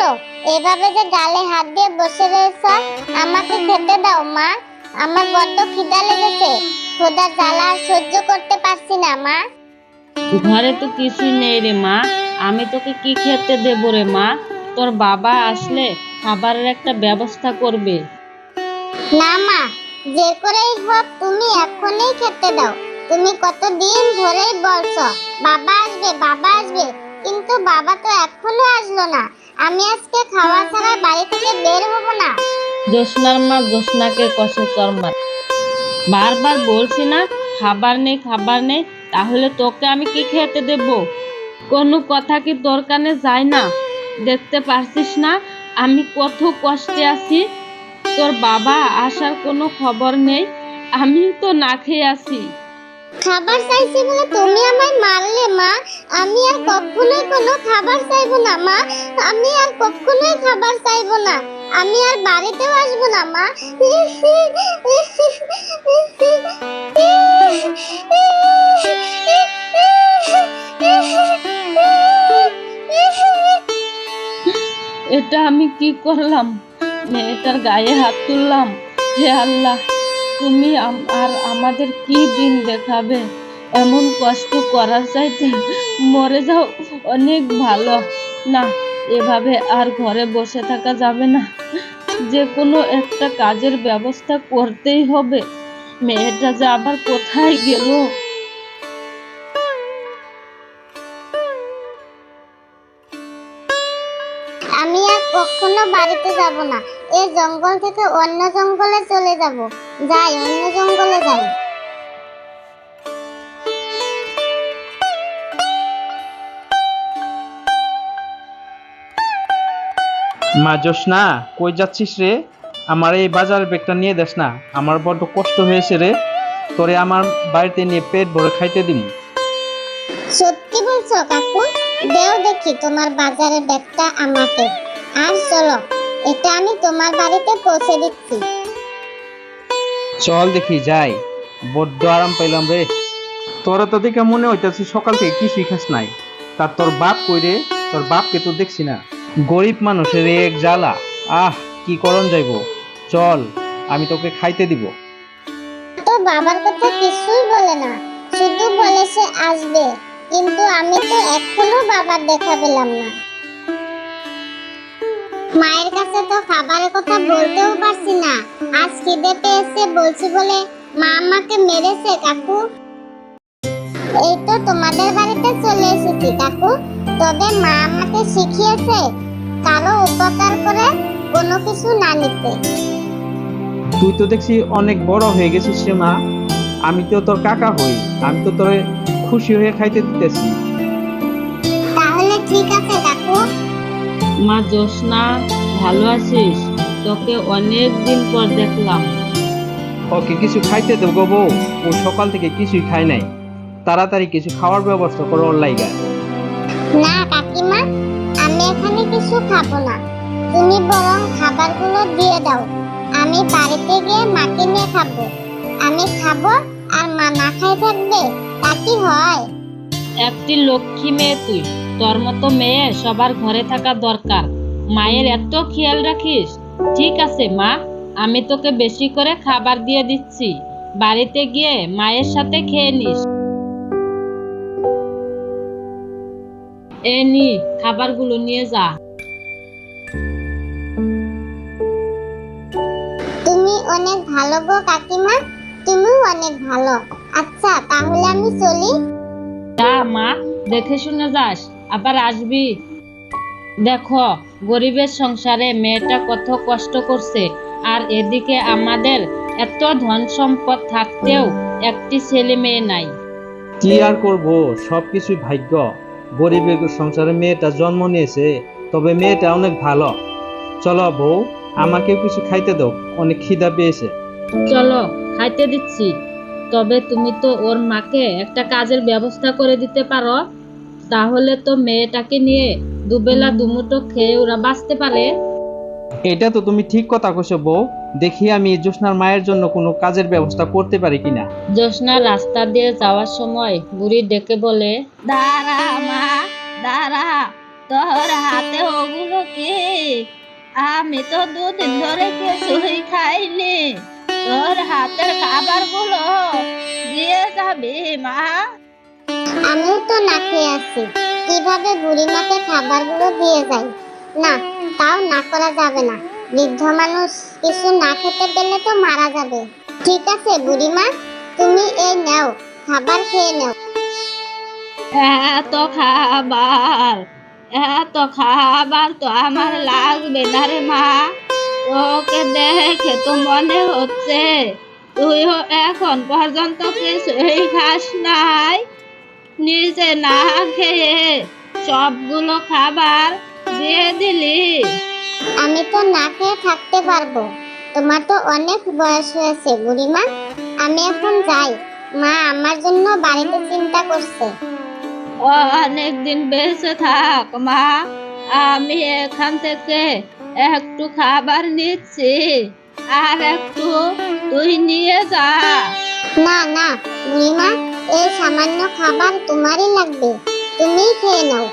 হলো? এভাবে যে গালে হাত দিয়ে বসে রয়েছ, আমাকে খেতে দাও মা। আমার বড্ড খিদা লেগেছে, ক্ষুধার জ্বালা আর সহ্য করতে পারছি না মা। ঘরে তো কিছুই নেই রে মা, আমি তোকে কি খেতে দেবো রে মা? তোর বাবা আসলে খাবারের একটা ব্যবস্থা করবে। না মা, যে করেই হোক তুমি এখনই খেতে দাও। তুমি কতদিন ধরেই বলছো বাবা আসবে বাবা আসবে, কিন্তু বাবা তো এখনো আসলো না। আমি আজকে খাওয়া ছাড়া বাড়ি থেকে বের হব না। জ্যোৎস্নার মা জ্যোৎস্নাকে কষে চর মারে। বারবার বলছি না খাবার নেই খাবার নেই, তাহলে তোকে আমি কি খেতে দেব? কোনো কথা কি তোর কানে যায় না? দেখতে পারছিস না আমি কত কষ্টে আছি? তোর বাবা আসার কোনো খবর নেই, আমি তো না খেয়ে আছি। খাবার চাইছি বলে তুমি আমায় মারলে মা। আমি আর কখনোই কোনো খাবার চাইবো না মা। আমি আর কখনোই খাবার চাইবো না। আমি আর বাড়িতেও আসবো না মা। এটা আমি কি করলাম? মেয়েটার গায়ে হাত তুললাম। হে আল্লাহ, তুমি আর আমাদের কি দিন দেখাবে? এমন কষ্ট করার চাইতে মরে যাও অনেক ভালো। না, এভাবে আর ঘরে বসে থাকা যাবে না, যে কোনো একটা কাজের ব্যবস্থা করতেই হবে। মেয়েটা যে আবার কোথায় গেল? আমি আর কখনো বাড়িতে যাব না। এই জঙ্গল থেকে অন্য জঙ্গলে চলে যাব। যাই, অন্য জঙ্গলে যাই। মা জ্যোৎস্না, কই যাচ্ছিস রে? আমার এই বাজারের ব্যাগটা নিয়ে দেস না, আমার বড্ড কষ্ট হয়েছে রে। তোরে আমার বাড়িতে নিয়ে পেট ভরে খাইতে দিম। সত্যি বলছো কাকু? দেও দেখি তোমার বাজারের ব্যাগটা আমাকে। আর চলো, এটা আমি তোমার বাড়িতে পৌঁছে দিচ্ছি। চল দেখি যাই, বড্ড আরাম পাইলাম রে। তোরা তো দেখে মনে হইতেছে সকাল থেকে কিছুই খাস নাই। তা তোর বাপ কই রে? তোর বাপকে তো দেখছি না। গরিব মানুষের এক জ্বালা, আহ কি করন যাইব। চল, আমি তোকে খাইতে দিব। তো বাবার কথা কিছুই বলে না, শুধু বলে সে আসবে, কিন্তু আমি তো এখনো বাবার দেখা পেলাম না। মায়ের কাছে তো খাবারের কথা বলতেও পারছি না। আজ খিদে পেয়েছে বলছি বলে মা আমাকে মেরেছে কাকু। এই তো তোমাদের বাড়িতে চলে এসেছি কাকু। তবে মা আমাকে শিখিয়েছে কারো উপকার করে কোনো কিছু না নিতে। তুই তো দেখছি অনেক বড় হয়ে গেছিস রে মা। আমি তো তোর কাকা হই, আমি তো তোরে খুশি হয়ে খাইতে দিতেছি। তাহলে ঠিক আছে কাকু। মা জ্যোৎস্না, ভালো আছিস? তোকে অনেক দিন পর দেখলাম। ওকে কিছু খাইতে দেবো গো বউ, ও সকাল থেকে কিছুই খায় নাই। তাড়াতাড়ি কিছু খাওয়ার ব্যবস্থা করো ওর লাইগা। না কাকিমা, আমি এখানে কিছু খাবো না। তুমি বরং খাবারগুলো দিয়ে দাও, আমি বাড়িতে গিয়ে মাকে নিয়ে খাবো। আমি খাবো আর মা না খাই থাকবে, তা কি হয়? একটি লক্ষ্মী মেয়ে তুই, তোর মতো মেয়ে সবার ঘরে থাকা দরকার। মায়ের এত খেয়াল রাখিস। ঠিক আছে মা, আমি তোকে বেশি করে খাবার দিয়ে দিচ্ছি, বাড়িতে গিয়ে মায়ের সাথে খেয়ে নিস। এ নি, খাবারগুলো নিয়ে যা। তুমি অনেক ভালো গো কাকিমা, তুমিও অনেক ভালো। আচ্ছা তাহলে আমি চলি। যা মা, দেখে শুনে যাস, আবার আসবি। দেখো, গরিবের সংসারে মেয়েটা কত কষ্ট করছে, আর এদিকে আমাদের এত ধন সম্পদ থাকতেও একটি ছেলে মেয়ে নাই। কি আর করবো, সবকিছুই ভাগ্য। গরিবের সংসারে মেয়েটা জন্ম নিয়েছে, তবে মেয়েটা অনেক ভালো। চলো বউ, আমাকেও কিছু খাইতে দাও, অনেক খিদা পেয়েছে। চলো, খাইতে দিচ্ছি। তবে তুমি তো ওর মাকে একটা কাজের ব্যবস্থা করে দিতে পারো, তাহলে তো মেয়েটাকে নিয়ে দুবেলা দুমুঠো খেয়ে ওরা বাঁচতে পারে। এটা তো তুমি ঠিক কথা কইছো বউ। দেখি আমি জ্যোৎস্নার মায়ের জন্য কোনো কাজের ব্যবস্থা করতে পারি কিনা। জ্যোৎস্না রাস্তা দিয়ে যাওয়ার সময় বুড়ি ডেকে বলে, দাঁড়া মা, দাঁড়া, তোর হাতে ওগুলো কি? আমি তো 2 দিন ধরে কিছুই খাইনি। তোর হাতের খাবারগুলো দিয়ে যাবি মা? আমিও তো না খেয়ে আছি, কিভাবে বুড়িমাকে খাবারগুলো দিয়ে যাই? না, তাও না করা যাবে না। বৃদ্ধ মানুষ কিছু না খেতে পেলে তো মারা যাবে। ঠিক আছে বুড়িমা, তুমি এই নাও, খাবার খেয়ে নাও। এত খাবার, এত খাবার তো আমার লাগবে না রে মা। তোকে দেখে তো মনে হচ্ছে তুইও এখন পর্যন্ত কিছুই খাস নাই। নিজে না খেয়ে সবগুলো খাবার দিয়ে দিলি। আমি তো না খেয়ে থাকতে পারবো। তোমার তো অনেক বয়স হয়েছে বুড়িমা, আমি এখন যাই। মা আমার জন্য বাড়িতে চিন্তা করছে। অনেকদিন বেঁচে থাক মা। আমি এখান থেকে একটু খাবার নিচ্ছি, আর একটু তুই নিয়ে যা। না না বুড়িমা, এই সামান্য খাবার তোমারই লাগবে, তুমিই খেয়ে নাও।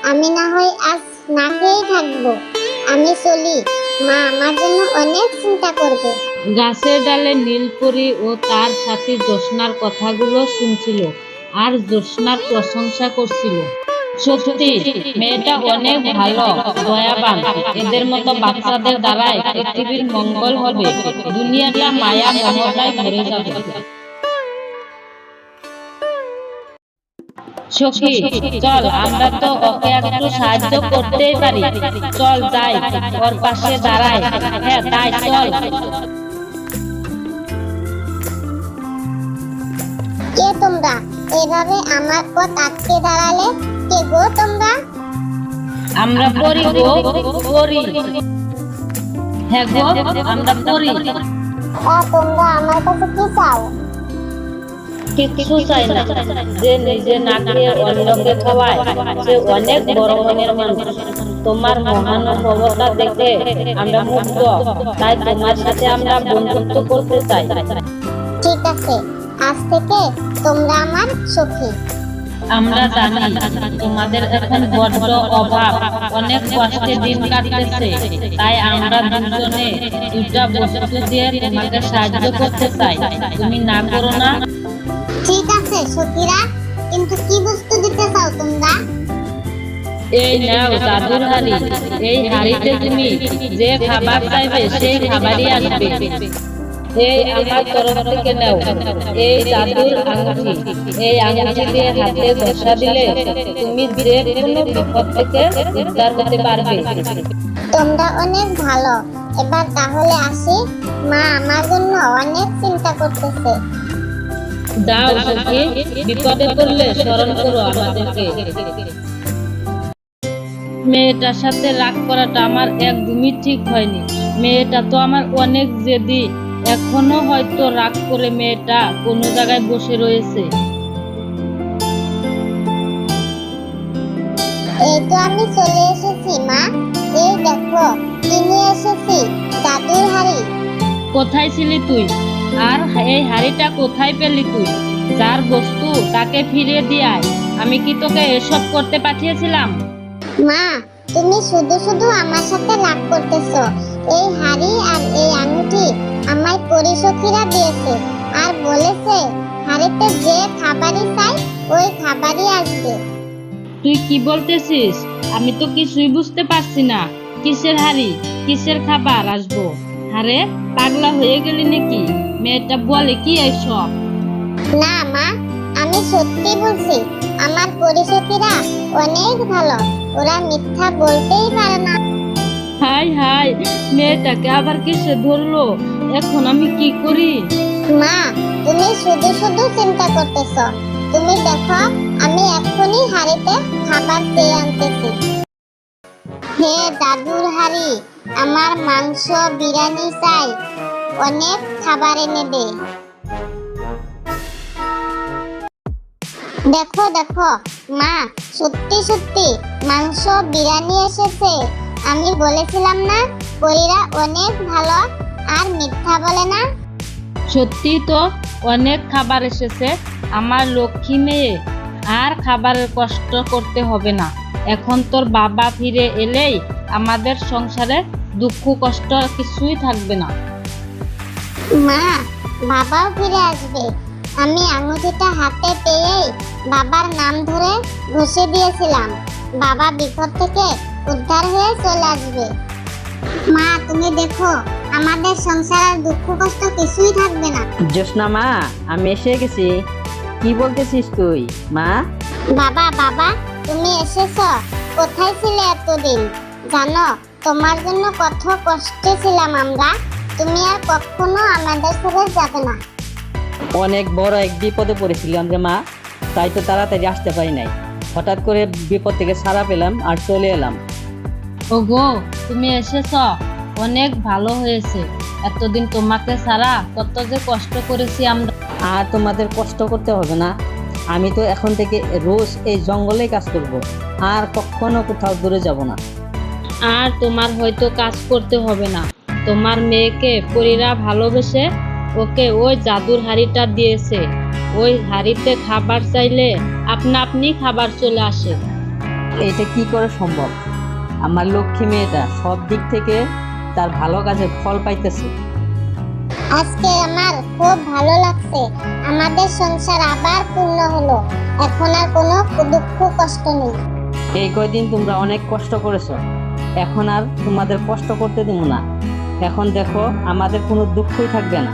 আমি না হয় আজ না খেয়েই থাকবো। আমি চলি, মা আমার জন্য অনেক চিন্তা করবে। গাছের ডালে নীলপরি ও তার সাথী জ্যোৎস্নার কথাগুলো শুনছিল আর জ্যোৎস্নার প্রশংসা করছিল। সত্যি মেয়েটা অনেক ভালো, দয়াবান। এদের মতো বাচ্চাদের দ্বারাই পৃথিবীর মঙ্গল হবে, দুনিয়াটা মায়া মমতায় ভরে যাবে। সখী, চল আমরা তো ওকে একটু সাহায্য করতেই পারি। চল যাই, ওর পাশে দাঁড়াই। হ্যাঁ তাই চল। কে তোমরা? এভাবে আমার পথ আটকে দাঁড়ালে? কে গো তোমরা? আমরা পড়ি গো, পড়ি। হ্যাঁ গো, আমরা পড়ি। তোমরা আমার কাছে কি চাও? কিছু চাই না। যে নিজে না খেয়ে অন্যকে খাওয়ায় সে অনেক বড় মনের মানুষ। তোমার মহানুভবতা দেখে আমরা মুগ্ধ, তাই তোমার সাথে আমরা বন্ধুত্ব করতে চাই। ঠিক আছে, আজ থেকে তোমরা আমার সখী। আমরা জানি তোমাদের এখন বড্ড অভাব, অনেক কষ্টে দিন কাটতেছে, তাই আমরা দুজনে 2টা বস্তু দিয়ে তোমাকে সাহায্য করতে চাই। তুমি না করো না? ঠিক আছে সখীরা, কিন্তু কি বস্তু দিতে চাও তোমরা? এই নাও জাদুর হাড়ি। এই হাড়িতে তুমি যে খাবার চাইবে সেই খাবারই আসবে। এই আমার তরফ থেকে নাও এই জাদুর আংটি। এই আংটি দিয়ে হাতে ঘষা দিলে তুমি যে কোনো বিপদ থেকে উদ্ধার হতে পারবে। তোমরা অনেক ভালো। এবার তাহলে আসি, মা আমার জন্য অনেক চিন্তা করতেছে। যাও সখী, বিপদে পড়লে স্মরণ করো আমাদেরকে। মেয়েটার সাথে রাগ করাটা আমার একদমই ঠিক হয়নি। মেয়েটা তো আমার অনেক জেদি। এখনো হয়তো রাগ করে মেয়েটা কোনো জায়গায় বসে রয়েছে। এই তো আমি চলে এসেছি মা। এই দেখো কি নিয়ে এসেছি, জাদুর হাড়ি। কোথায় ছিলি তুই? আর এই হাড়িটা কোথায় পেলি তুই? যার বস্তু তাকে ফিরিয়ে দিয়ে আয়। আমি কি তোকে এসব করতে পাঠিয়েছিলাম? মা, তুমি শুধু শুধু আমার সাথে রাগ করতেছো। এই হাড়ি আর এই আংটি আমায় পরিসখীরা দিয়েছে, আর বলেছে হাড়িতে যে খাবারই চাই ওই খাবারই আসবে। তুই কি বলতেছিস? আমি তো কিছুই বুঝতে পারছি না। কিসের হাড়ি, কিসের খাবার আসবো? আরে পাগলা হয়ে গেলি নাকি? মেয়েটা বলে কি এইসব? না মা, আমি সত্যি বলছি। আমার পরিসখীরা অনেক ভালো, ওরা মিথ্যা বলতেই পারে না। হাই হাই, মেয়েটাকে আবার কিসে ধরলো? এখন আমি কি করি? মা, তুমি শুধু শুধু চিন্তা করতেছো। তুমি দেখো, আমি এক্ষুনি হাড়িতে খাবার চেয়ে আনতেছি। হে দাদুর হাড়ি, আমার মাংস বিরিয়ানি চাই, অনেক খাবার এনে দে। দেখো দেখো মা, সত্যি সত্যি মাংস বিরিয়ানি এসেছে। আমি বলেছিলাম না পরীরা অনেক ভালো আর মিথ্যা বলে না। সত্যি তো অনেক খাবার এসেছে। আমার লক্ষ্মী মেয়ে, আর খাবারের কষ্ট করতে হবে না। এখন তোর বাবা ফিরে এলেই আমাদের সংসারে দুঃখ কষ্ট কিছুই থাকবে না। মা, বাবাও ফিরে আসবে। আমি আঙুঠিটা হাতে পেয়েই বাবার নাম ধরে ঘষে দিয়েছিলাম। বাবা বিপদ থেকে উদ্ধার হয়ে চলে আসবে। মা, তুমি দেখো, আমাদের সংসারের দুঃখ কষ্ট কিছুই থাকবে না। জ্যোৎস্না মা, আমি এসে গেছি। কি বলতেছিস তুই মা? বাবা, বাবা, তুমি এসেছো। কোথায় ছিলে এতদিন? জানো, তোমার জন্য কত কষ্টে ছিলাম আমরা। তুমি আর কখনো আমাদের ছেড়ে যাবে না। অনেক বড় এক বিপদে পড়েছিলাম রে মা, তাই তো তাড়াতাড়ি আসতে পারি নাই। হঠাৎ করে বিপদ থেকে ছাড়া পেলাম আর চলে এলাম। ওগো, তুমি এসেছ, অনেক ভালো হয়েছে। এতদিন তোমাকে ছাড়া কত যে কষ্ট করেছি আমরা। আর তোমাদের কষ্ট করতে হবে না। আমি তো এখন থেকে রোজ এই জঙ্গলেই কাজ করব, আর কখনো কোথাও দূরে যাব না। আর তোমার হয়তো কাজ করতে হবে না। তোমার মেয়েকে পরীরা ভালোবেসে ওকে ওই জাদুর হাঁড়িটা দিয়েছে। ওই হাঁড়িতে খাবার চাইলে আপনা আপনি খাবার চলে আসে। এটা কি করে সম্ভব? আমার লক্ষ্মী মেয়েটা সব দিক থেকে তার ভালো কাজে ফল পাইতেছে। আজকে আমার খুব ভালো লাগছে। আমাদের সংসার আবার পূর্ণ হলো। এখন আর কোনো দুঃখ কষ্ট নেই। এই কয়দিন তোমরা অনেক কষ্ট করেছো, এখন আর তোমাদের কষ্ট করতে দেবো না। এখন দেখো, আমাদের কোনো দুঃখই থাকবে না।